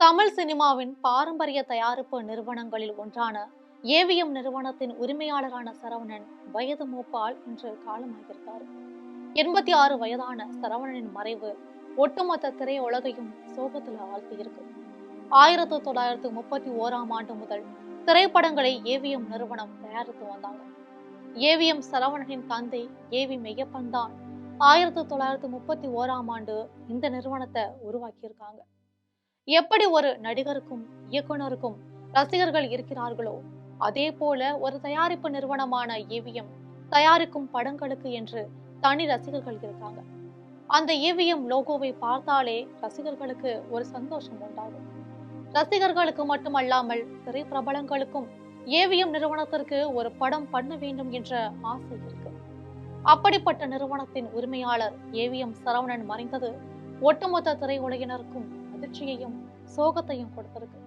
தமிழ் சினிமாவின் பாரம்பரிய தயாரிப்பு நிறுவனங்களில் ஒன்றான ஏவிஎம் நிறுவனத்தின் உரிமையாளரான சரவணன் வயது மூப்பால் இன்று காலமாகியிருக்கார். 86 வயதான சரவணனின் மறைவு ஒட்டுமொத்த திரையுலகையும் சோகத்தில் ஆழ்த்தியிருக்கு. 1931ஆம் ஆண்டு முதல் திரைப்படங்களை ஏவிஎம் நிறுவனம் தயாரித்து வந்தாங்க. ஏவிஎம் சரவணனின் தந்தை ஏவி மெய்யப்பன் தான் 1931ஆம் ஆண்டு இந்த நிறுவனத்தை உருவாக்கியிருக்காங்க. எப்படி ஒரு நடிகருக்கும் இயக்குனருக்கும் ரசிகர்கள் இருக்கிறார்களோ அதே போல ஒரு தயாரிப்பு நிறுவனமான ஏவிஎம் தயாரிக்கும் படங்களுக்கு என்று தனி ரசிகர்கள் இருக்காங்க. அந்த ஏவிஎம் லோகோவை பார்த்தாலே ரசிகர்களுக்கு ஒரு சந்தோஷம் உண்டாகும். ரசிகர்களுக்கு மட்டுமல்லாமல் திரைப்பிரபலங்களுக்கும் ஏவிஎம் நிறுவனத்திற்கு ஒரு படம் பண்ண வேண்டும் என்ற ஆசை இருக்கு. அப்படிப்பட்ட நிறுவனத்தின் உரிமையாளர் ஏவிஎம் சரவணன் மறைந்தது ஒட்டுமொத்த திரையுலகினருக்கும் அதிர்ச்சியையும் சோகத்தையும் கொடுத்திருக்கு.